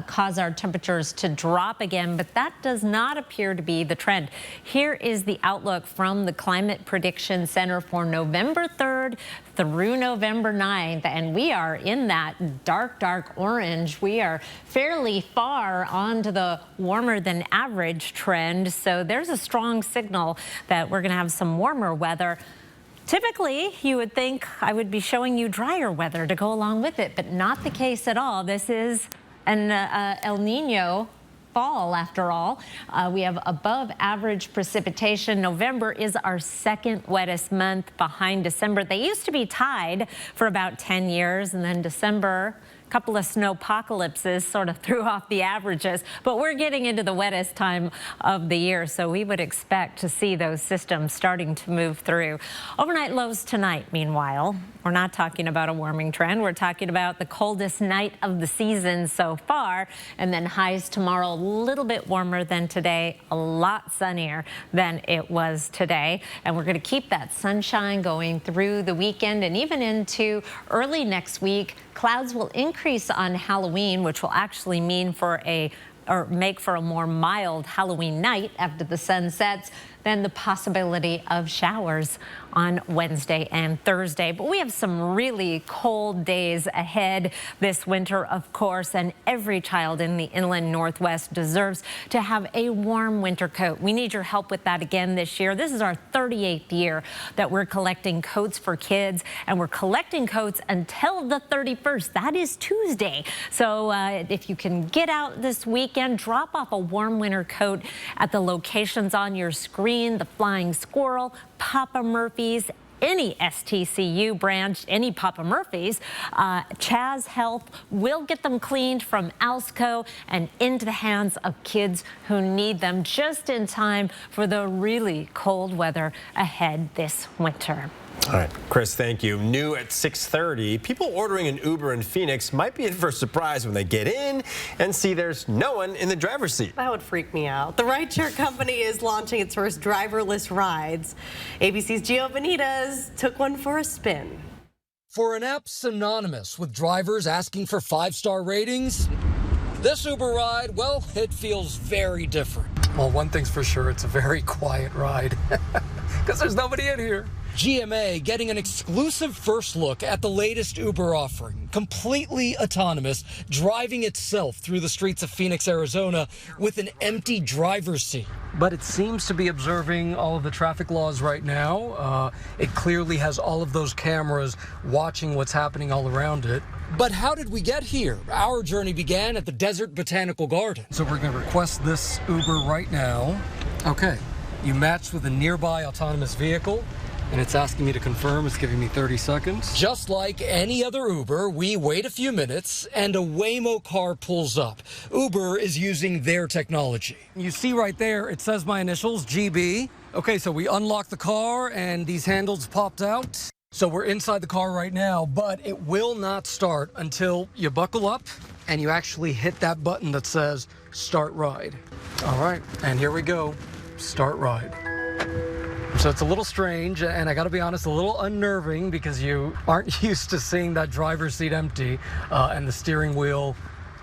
cause our temperatures to drop again, but that does not appear to be the trend. Here is the outlook from the Climate Prediction Center for November 3rd through November 9th, and we are in that dark orange. We are fairly far onto the warmer than average trend, so there's a strong signal that we're going to have some warmer weather. Typically, you would think I would be showing you drier weather to go along with it, but not the case at all. This is an El Nino fall, after all. We have above average precipitation. November is our second wettest month behind December. They used to be tied for about 10 years, and then December, a couple of snowpocalypses sort of threw off the averages, but we're getting into the wettest time of the year, so we would expect to see those systems starting to move through. Overnight lows tonight, meanwhile. We're not talking about a warming trend. We're talking about the coldest night of the season so far, and then highs tomorrow a little bit warmer than today, a lot sunnier than it was today. And we're going to keep that sunshine going through the weekend and even into early next week. Clouds will increase on Halloween, which will actually mean make for a more mild Halloween night after the sun sets. Then the possibility of showers on Wednesday and Thursday. But we have some really cold days ahead this winter, of course, and every child in the inland Northwest deserves to have a warm winter coat. We need your help with that again this year. This is our 38th year that we're collecting coats for kids, and we're collecting coats until the 31st. That is Tuesday. So if you can get out this weekend, drop off a warm winter coat at the locations on your screen. The Flying Squirrel, Papa Murphy's, any STCU branch, any Papa Murphy's, Chaz Health will get them cleaned from Alsco and into the hands of kids who need them just in time for the really cold weather ahead this winter. All right, Chris, thank you. New at 6:30, people ordering an Uber in Phoenix might be in for a surprise when they get in and see there's no one in the driver's seat. That would freak me out. The rideshare company is launching its first driverless rides. ABC's Gio Benitez took one for a spin. For an app synonymous with drivers asking for 5-star ratings, this Uber ride, well, it feels very different. Well, one thing's for sure, it's a very quiet ride because there's nobody in here. GMA getting an exclusive first look at the latest Uber offering, completely autonomous, driving itself through the streets of Phoenix, Arizona, with an empty driver's seat. But it seems to be observing all of the traffic laws right now. It clearly has all of those cameras watching what's happening all around it. But how did we get here? Our journey began at the Desert Botanical Garden. So we're going to request this Uber right now. Okay, you matched with a nearby autonomous vehicle. And it's asking me to confirm. It's giving me 30 seconds. Just like any other Uber, we wait a few minutes and a Waymo car pulls up. Uber is using their technology. You see right there, it says my initials, GB. Okay, so we unlocked the car and these handles popped out. So we're inside the car right now, but it will not start until you buckle up and you actually hit that button that says start ride. All right, and here we go, start ride. So it's a little strange, and I gotta be honest, a little unnerving because you aren't used to seeing that driver's seat empty and the steering wheel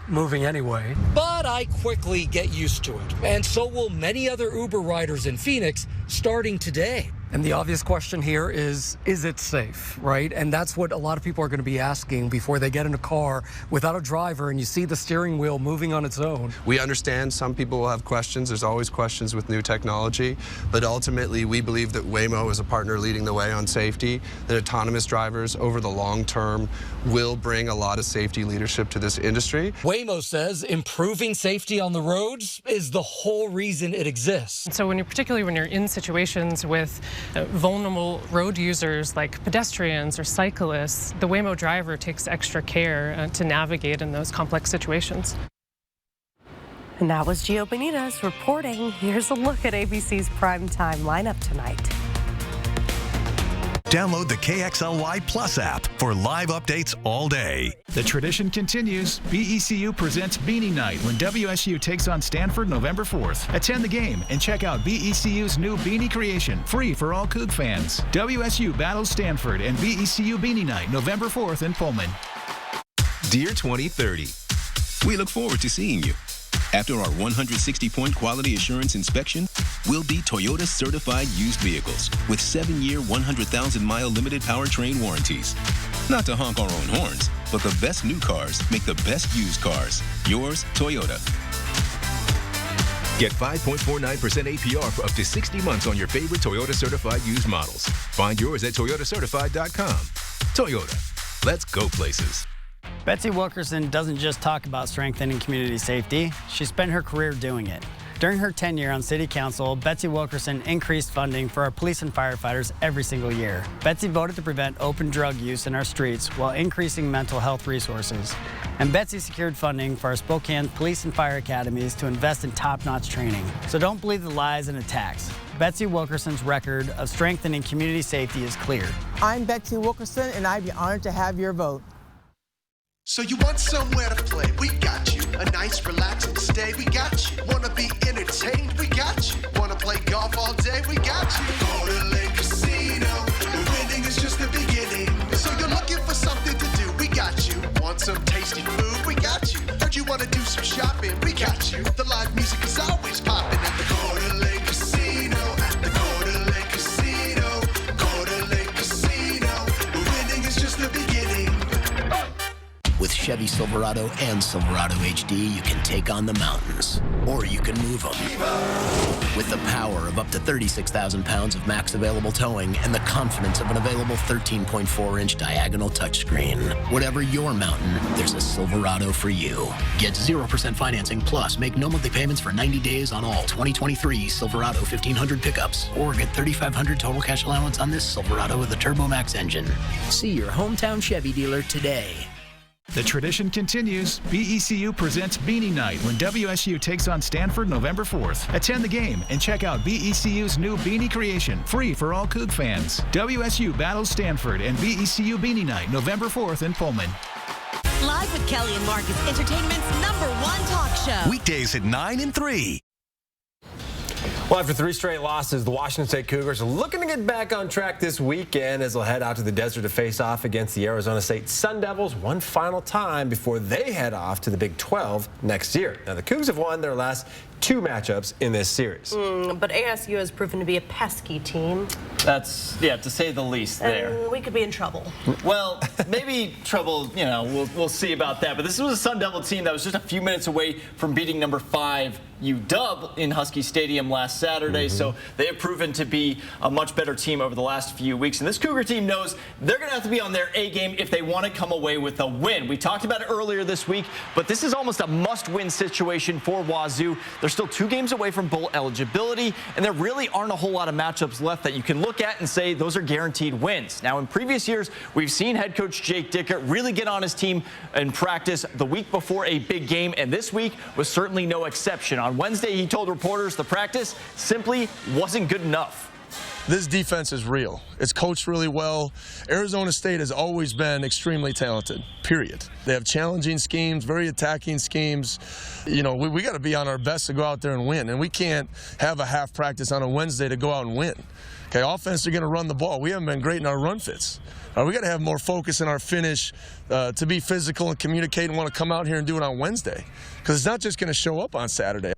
moving anyway. But I quickly get used to it, and so will many other Uber riders in Phoenix starting today. And the obvious question here is it safe, right? And that's what a lot of people are going to be asking before they get in a car without a driver and you see the steering wheel moving on its own. We understand some people will have questions. There's always questions with new technology. But ultimately, we believe that Waymo is a partner leading the way on safety, that autonomous drivers over the long term will bring a lot of safety leadership to this industry. Waymo says improving safety on the roads is the whole reason it exists. So particularly when you're in situations with vulnerable road users like pedestrians or cyclists, the Waymo driver takes extra care to navigate in those complex situations. And that was Gio Benitez reporting. Here's a look at ABC's primetime lineup tonight. Download the KXLY Plus app for live updates all day. The tradition continues. BECU presents Beanie Night when WSU takes on Stanford November 4th. Attend the game and check out BECU's new beanie creation, free for all Coug fans. WSU battles Stanford and BECU Beanie Night November 4th in Pullman. Dear 2030, we look forward to seeing you. After our 160-point quality assurance inspection, we'll be Toyota certified used vehicles with 7-year, 100,000-mile limited powertrain warranties. Not to honk our own horns, but the best new cars make the best used cars. Yours, Toyota. Get 5.49% APR for up to 60 months on your favorite Toyota certified used models. Find yours at toyotacertified.com. Toyota. Let's go places. Betsy Wilkerson doesn't just talk about strengthening community safety, she spent her career doing it. During her tenure on City Council, Betsy Wilkerson increased funding for our police and firefighters every single year. Betsy voted to prevent open drug use in our streets while increasing mental health resources. And Betsy secured funding for our Spokane police and fire academies to invest in top-notch training. So don't believe the lies and attacks. Betsy Wilkerson's record of strengthening community safety is clear. I'm Betsy Wilkerson, and I'd be honored to have your vote. So you want somewhere to play? We got you. A nice relaxing stay? We got you. Wanna be entertained? We got you. Wanna play golf all day? We got you. Go to Lake Casino. The winning is just the beginning. So you're looking for something to do? We got you. Want some tasty food? We got you. Heard you wanna do some shopping? We got you. The live music is always popping at the Go to Lake Casino. At the Go to Lake Casino. Go to Lake Casino. The winning is just the beginning. With Chevy Silverado and Silverado HD, you can take on the mountains, or you can move them. With the power of up to 36,000 pounds of max available towing and the confidence of an available 13.4-inch diagonal touchscreen. Whatever your mountain, there's a Silverado for you. Get 0% financing plus make no monthly payments for 90 days on all 2023 Silverado 1500 pickups, or get $3,500 total cash allowance on this Silverado with a TurboMax engine. See your hometown Chevy dealer today. The tradition continues. BECU presents Beanie Night when WSU takes on Stanford November 4th. Attend the game and check out BECU's new beanie creation, free for all Coug fans. WSU battles Stanford and BECU Beanie Night November 4th in Pullman. Live with Kelly and Mark is entertainment's #1 talk show. Weekdays at 9 and 3. Well, after 3 straight losses, the Washington State Cougars are looking to get back on track this weekend as they'll head out to the desert to face off against the Arizona State Sun Devils one final time before they head off to the Big 12 next year. Now, the Cougs have won their last 2 matchups in this series. But ASU has proven to be a pesky team. That's, yeah, to say the least there. And we could be in trouble. Well, maybe trouble, you know, we'll see about that. But this was a Sun Devil team that was just a few minutes away from beating number 5 UW in Husky Stadium last Saturday. So they have proven to be a much better team over the last few weeks. And this Cougar team knows they're going to have to be on their A game if they want to come away with a win. We talked about it earlier this week, but this is almost a must-win situation for Wazoo. They're still 2 games away from bowl eligibility, and there really aren't a whole lot of matchups left that you can look at and say those are guaranteed wins. Now, in previous years, we've seen head coach Jake Dickert really get on his team in practice the week before a big game, and this week was certainly no exception. On Wednesday, he told reporters the practice simply wasn't good enough. This defense is real. It's coached really well. Arizona State has always been extremely talented, period. They have challenging schemes, very attacking schemes. You know, we got to be on our best to go out there and win, and we can't have a half practice on a Wednesday to go out and win. Okay, offense are going to run the ball. We haven't been great in our run fits. We got to have more focus in our finish to be physical and communicate and want to come out here and do it on Wednesday, because it's not just going to show up on Saturday.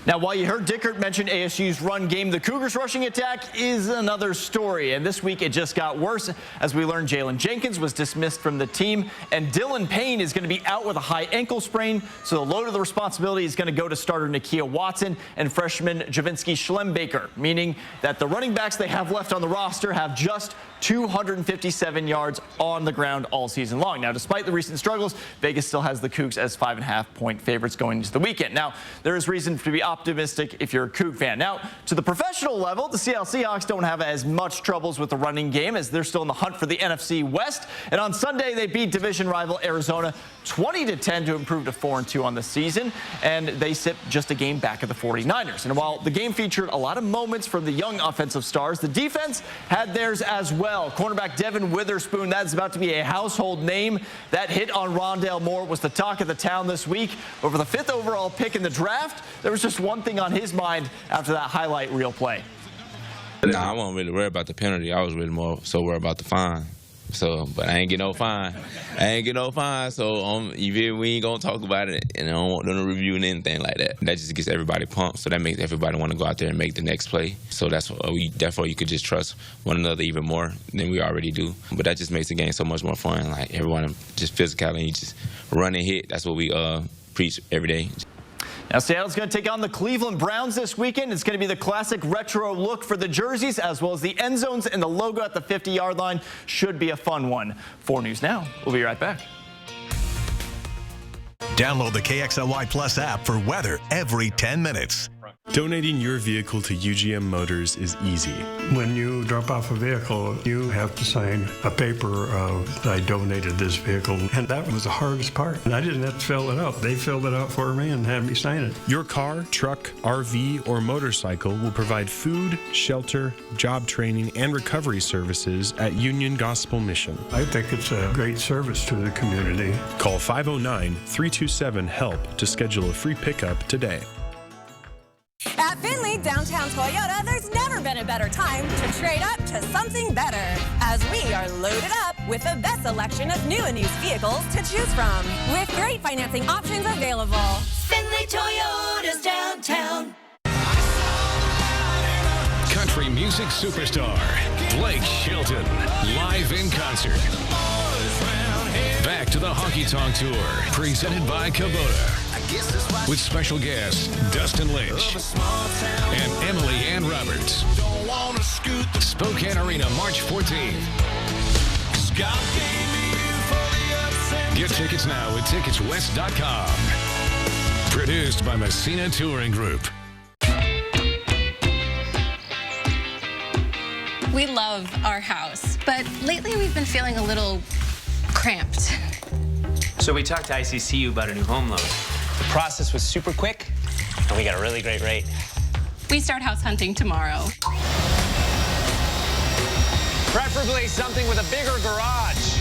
Now, while you heard Dickert mention ASU's run game, the Cougars' rushing attack is another story. And this week, it just got worse. As we learned, Jalen Jenkins was dismissed from the team, and Dylan Payne is going to be out with a high ankle sprain. So the load of the responsibility is going to go to starter Nakia Watson and freshman Javinsky Schlembaker, meaning that the running backs they have left on the roster have just 257 yards on the ground all season long. Now, despite the recent struggles, Vegas still has the Cougs as 5.5-point favorites going into the weekend. Now, there is reason to be optimistic if you're a Coug fan. Now, to the professional level, the Seattle Seahawks don't have as much troubles with the running game as they're still in the hunt for the NFC West. And on Sunday, they beat division rival Arizona 20-10 to improve to 4-2 on the season. And they sit just a game back of the 49ers. And while the game featured a lot of moments from the young offensive stars, the defense had theirs as well. Cornerback Devin Witherspoon, that's about to be a household name. That hit on Rondale Moore was the talk of the town this week. Over the 5th overall pick in the draft, there was just one thing on his mind after that highlight reel play. Nah, I wasn't really worried about the penalty. I was really more so worried about the fine. But I ain't get no fine. So we ain't gonna talk about it, and I don't want them to review anything like that. That just gets everybody pumped, so that makes everybody want to go out there and make the next play. So therefore you could just trust one another even more than we already do. But that just makes the game so much more fun. Like everyone just physical and you just run and hit. That's what we preach every day. Now, Seattle's going to take on the Cleveland Browns this weekend. It's going to be the classic retro look for the jerseys, as well as the end zones and the logo at the 50-yard line. Should be a fun one. 4 News Now. We'll be right back. Download the KXLY Plus app for weather every 10 minutes. Donating your vehicle to UGM Motors is easy. When you drop off a vehicle, you have to sign a paper of, I donated this vehicle. And that was the hardest part. And I didn't have to fill it out. They filled it out for me and had me sign it. Your car, truck, RV, or motorcycle will provide food, shelter, job training, and recovery services at Union Gospel Mission. I think it's a great service to the community. Call 509-327-HELP to schedule a free pickup today. At Finley Downtown Toyota, there's never been a better time to trade up to something better, as we are loaded up with the best selection of new and used vehicles to choose from, with great financing options available. Finley Toyota's downtown. Country music superstar Blake Shelton, live in concert. Back to the Honky Tonk Tour, presented by Kubota. With special guests Dustin Lynch and Emily Ann Roberts. Spokane Arena, March 14th. Get tickets now at ticketswest.com. Produced by Messina Touring Group. We love our house, but lately we've been feeling a little cramped. So we talked to ICCU about a new home loan. The process was super quick, and we got a really great rate. We start house hunting tomorrow. Preferably something with a bigger garage.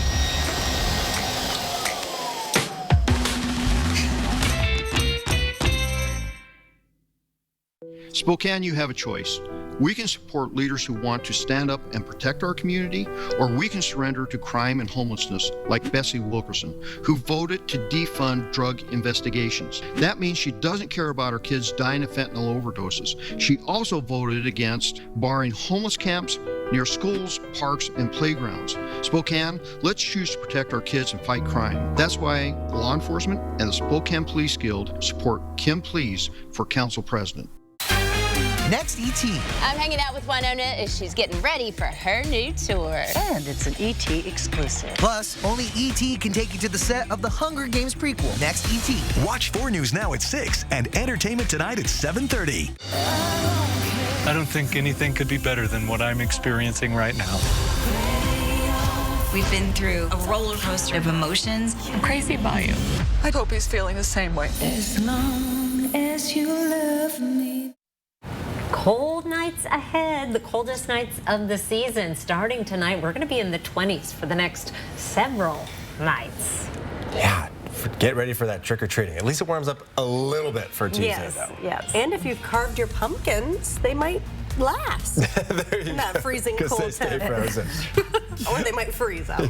Spokane, you have a choice. We can support leaders who want to stand up and protect our community, or we can surrender to crime and homelessness like Betsy Wilkerson, who voted to defund drug investigations. That means she doesn't care about our kids dying of fentanyl overdoses. She also voted against barring homeless camps near schools, parks, and playgrounds. Spokane, let's choose to protect our kids and fight crime. That's why law enforcement and the Spokane Police Guild support Kim Please for council president. Next, E.T. I'm hanging out with Winona as she's getting ready for her new tour. And it's an E.T. exclusive. Plus, only E.T. can take you to the set of the Hunger Games prequel. Next, E.T. Watch 4 News Now at 6 and Entertainment Tonight at 7:30. I don't think anything could be better than what I'm experiencing right now. We've been through a roller coaster of emotions. I'm crazy about you. I hope he's feeling the same way. As long as you love me. Cold nights ahead, the coldest nights of the season. Starting tonight, we're going to be in the 20s for the next several nights. Yeah, get ready for that trick-or-treating. At least it warms up a little bit for Tuesday, though. Yes, and if you've carved your pumpkins, they might last in that freezing cold because they stay frozen. Or they might freeze out.